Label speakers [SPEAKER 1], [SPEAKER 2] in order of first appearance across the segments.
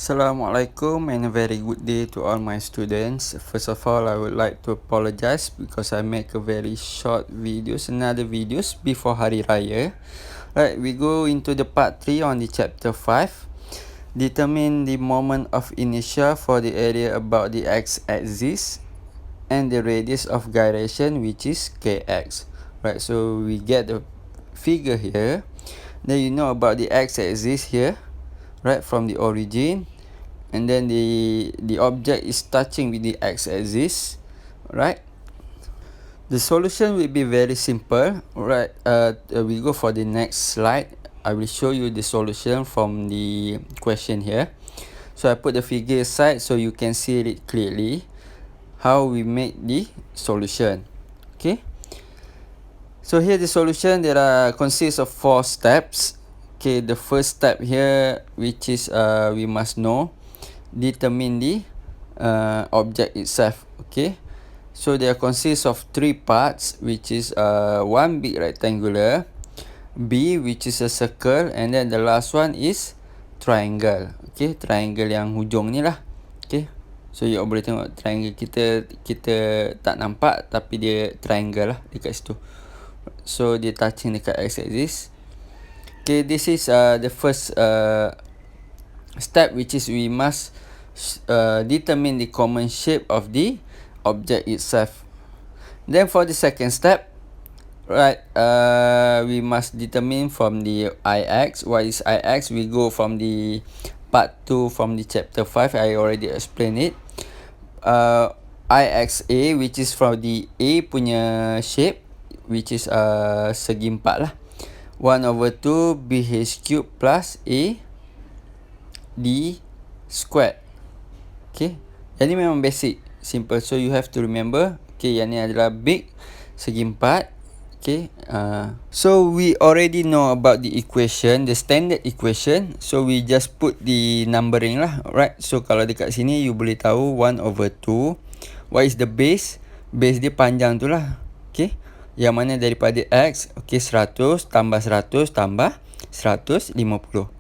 [SPEAKER 1] Assalamualaikum and a very good day to all my students. First of all, I would like to apologize because I make a very short another videos before Hari Raya. Right, we go into the part 3 on the chapter 5. Determine the moment of inertia for the area about the x-axis and the radius of gyration, which is kx. Right, so we get the figure here. Then you know about the x-axis here, right, from the origin, and then the object is touching with the x-axis, right? The solution will be very simple, right? We go for the next slide. I will show you the solution from the question here. So I put the figure aside so you can see it clearly how we make the solution. Okay, so here the solution consists of 4 steps. Okay, the first step here, which is we must know, determine the object itself. Okay, so there consists of 3 parts, which is one big rectangular, B which is a circle, and then the last one is triangle. Okay, triangle yang hujung ni lah. Okay, so you boleh tengok triangle kita tak nampak tapi dia triangle lah dekat situ. So dia touching dekat x-axis. Okay, this is the first step, which is we must determine the common shape of the object itself. Then for the second step, right, we must determine from the ix. What is ix? We go from the part 2 from the chapter 5. I already explained it. Ixa, which is from the A punya shape, which is segi 4 lah. 1/2 bh cube plus a d squared. Okay, yang ni memang basic, simple, so you have to remember. Okay, yang ni adalah big segi 4. Okay, so we already know about the equation, the standard equation, so we just put the numbering lah. Alright, so kalau dekat sini you boleh tahu 1/2. What is the base? Base dia panjang tu lah. Okay, yang mana daripada x, okay, 100 tambah 100 tambah 150.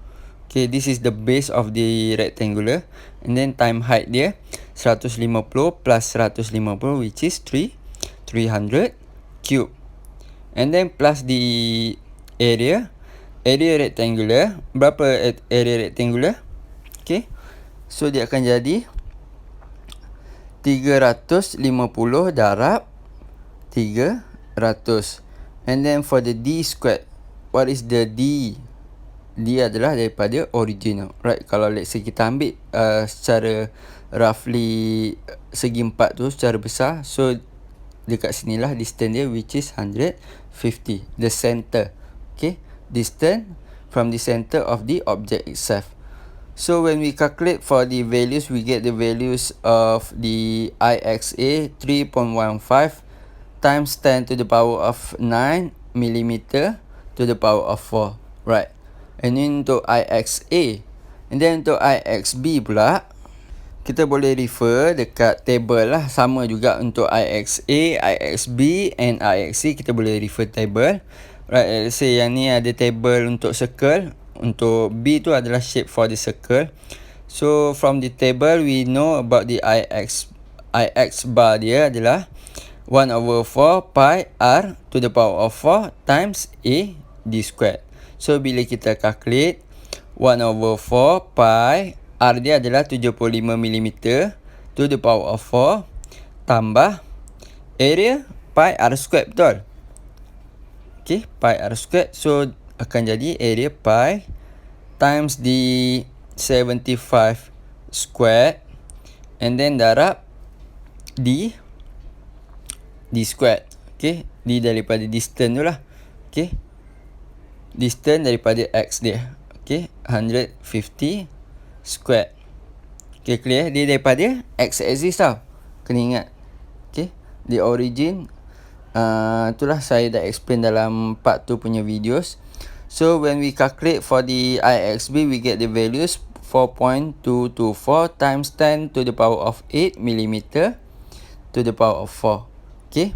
[SPEAKER 1] Okay, this is the base of the rectangular, and then time height dia 150 plus 150, which is 300 cube, and then plus the area rectangular. Berapa area rectangular? Okay, so dia akan jadi 350 darab 300. And then for the d squared, what is the d? D adalah daripada original, right? Kalau let's say kita ambil secara roughly segi 4 tu secara besar, so dekat sinilah distance dia, which is 150, the center. Okay, distance from the center of the object itself. So when we calculate for the values, we get the values of the Ixa 3.15 times 10 to the power of 9 millimeter to the power of 4, right? And then untuk Ixa, and then untuk Ixb pula, kita boleh refer dekat table lah. Sama juga untuk Ixa, Ixb and Ixc, kita boleh refer table. Right, let's say yang ni ada table untuk circle. Untuk B tu adalah shape for the circle. So from the table we know about the Ix bar dia adalah 1/4 pi r to the power of 4 times a d squared. So bila kita calculate 1/4 pi r dia adalah 75 mm to the power of 4 tambah area pi r squared, betul? Okay, pi r squared, so akan jadi area pi times the 75 squared, and then darab d squared. Okay, d daripada distance tu lah. Okay, distance daripada x dia. Okay, 150 squared. Okay, clear? Dia daripada x-axis tau, kena ingat. Okay, the origin, itulah saya dah explain dalam part 2 punya videos. So when we calculate for the Ixb, we get the values 4.224 times 10 to the power of 8 millimeter to the power of 4. Okay,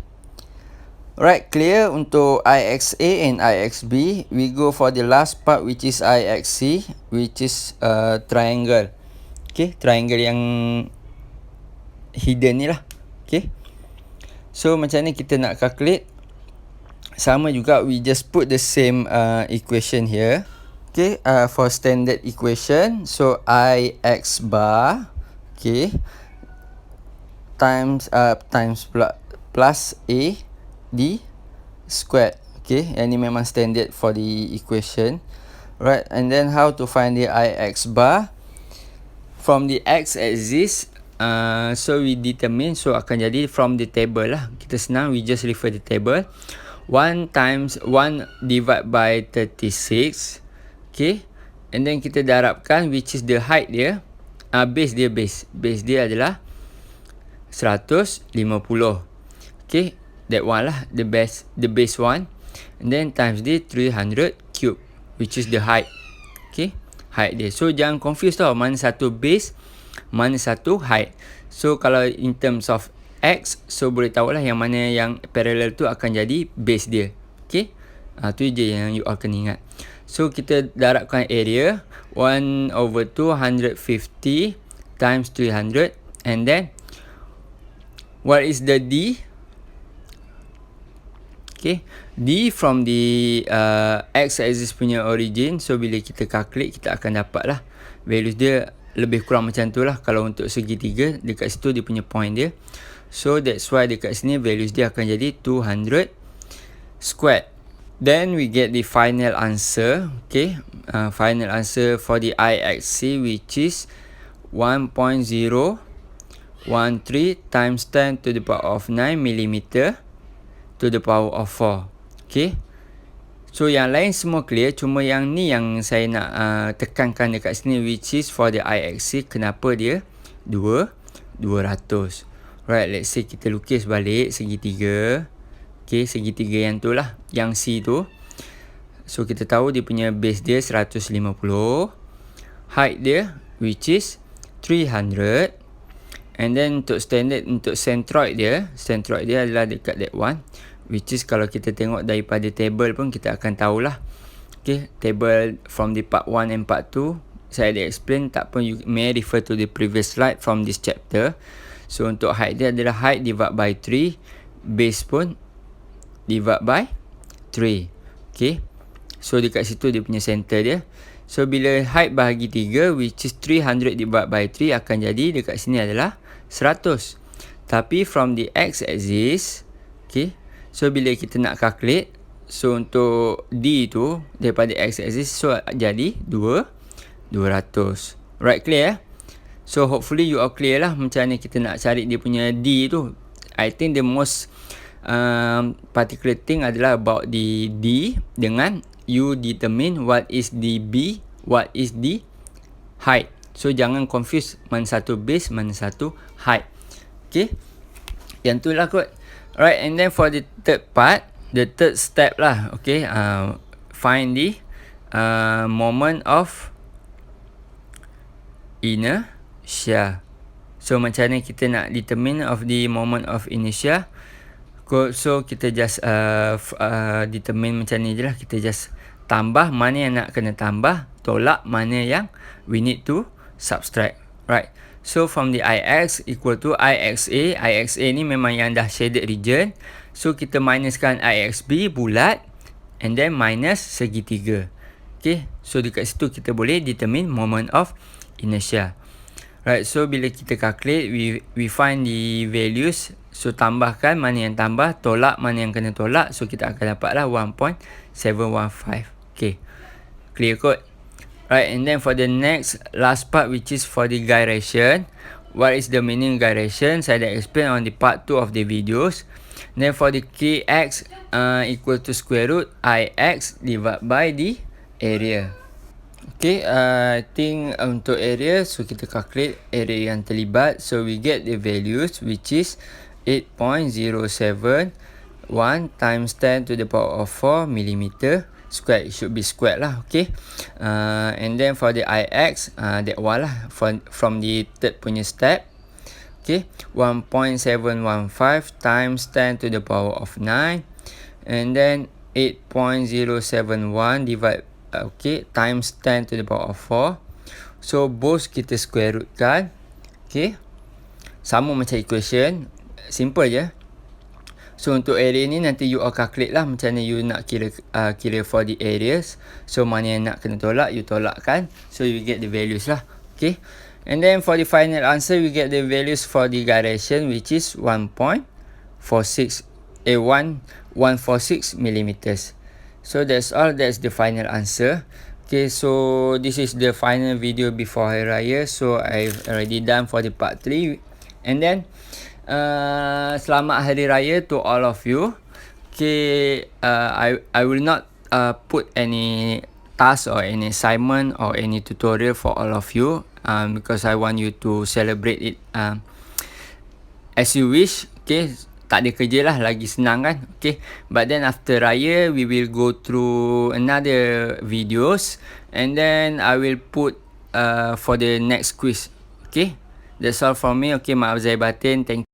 [SPEAKER 1] right, clear? Untuk Ixa and Ixb, we go for the last part, which is Ixc, which is triangle. Okay, triangle yang hidden ni lah. Okay, so macam ni kita nak calculate. Sama juga, we just put the same equation here. Okay, for standard equation, so I x bar, okay, times plus a d squared. Okay, yang ni memang standard for the equation, right? And then how to find the I x bar from the x axis? So we determine, so akan jadi from the table lah. Kita senang, we just refer the table. 1 times 1 divide by 36. Okay, and then kita darabkan, which is the height dia, base dia adalah 150. Okay, that one lah, the base one. And then times dia 300 cube, which is the height. Okay, height dia. So jangan confuse tau, mana satu base, mana satu height. So kalau in terms of x, so boleh tahulah yang mana yang parallel tu akan jadi base dia. Okay, tu je yang you all kena ingat. So kita darabkan area 1/250 times 300. And then what is the d? Okay, d from the x-axis punya origin. So bila kita calculate, kita akan dapat lah values dia lebih kurang macam tu lah. Kalau untuk segitiga, dekat situ dia punya point dia. So that's why dekat sini values dia akan jadi 200 squared. Then we get the final answer. Okay, final answer for the IXC, which is 1.013 times 10 to the power of 9 millimeter to the power of 4. Okay, so yang lain semua clear, cuma yang ni yang saya nak tekankan dekat sini, which is for the IXC. Kenapa dia 200? Right, let's say kita lukis balik segitiga. Okay, segitiga yang tu lah, yang C tu. So kita tahu dia punya base dia 150, height dia which is 300. And then untuk standard, untuk centroid dia adalah dekat that one, which is kalau kita tengok daripada table pun kita akan tahulah. Okay, table from the part 1 and part 2 saya dah explain, tak pun you may refer to the previous slide from this chapter. So untuk height dia adalah height divide by 3, base pun divide by 3. Okay, so dekat situ dia punya center dia. So bila height bahagi 3, which is 300 divide by 3, akan jadi dekat sini adalah 100. Tapi from the x-axis, okay, so bila kita nak calculate, so untuk d tu daripada x-axis, so jadi 200. Right, clear? So hopefully you all clear lah macam mana kita nak cari dia punya d tu. I think the most particular thing adalah about the d, dengan you determine what is the b, what is the height. So jangan confuse mana satu base, mana satu height. Okay, yang tu lah kot. Alright, and then for the third part, the third step lah. Okay, find the moment of inertia. So macam mana kita nak determine of the moment of inertia? So kita just determine macam ni je lah. Kita just tambah mana yang nak kena tambah, tolak mana yang we need to subtract. Right, so from the IX equal to IXA. IXA ni memang yang dah shaded region. So kita minuskan IXB bulat, and then minus segitiga. Okay, so dekat situ kita boleh determine moment of inertia. Right, so bila kita calculate, we find the values. So tambahkan mana yang tambah, tolak mana yang kena tolak. So kita akan dapatlah 1.715. Okay, clear kot? Right, and then for the next last part, which is for the gyration. What is the meaning gyration? Saya dah explain on the part 2 of the videos. Then for the kx equal to square root ix divided by the area. Okay, I think untuk area, so kita calculate area yang terlibat. So we get the values, which is 8.071 times 10 to the power of 4 millimeter squared. It should be squared lah. Okay, and then for the ix, that one lah from the third punya step. Okay, 1.715 times 10 to the power of 9, and then 8.071 divide, okay, times 10 to the power of 4. So both kita square root kan. Okay, sama macam equation, simple je. So untuk area ni nanti you all calculate lah macam mana you nak kira for the areas. So mana yang nak kena tolak, you tolakkan. So you get the values lah. Okay, and then for the final answer, we get the values for the gyration, which is 1.46 millimeters. So that's all. That's the final answer. Okay, so this is the final video before Hari Raya. So I've already done for the part 3. And then selamat Hari Raya to all of you. Okay, I will not put any task or any assignment or any tutorial for all of you, because I want you to celebrate it as you wish. Okay, tak ada kerja lah, lagi senang kan. Okay, but then after Raya we will go through another videos, and then I will put for the next quiz. Okay, that's all from me. Okay, maaf zahir batin. Thank you.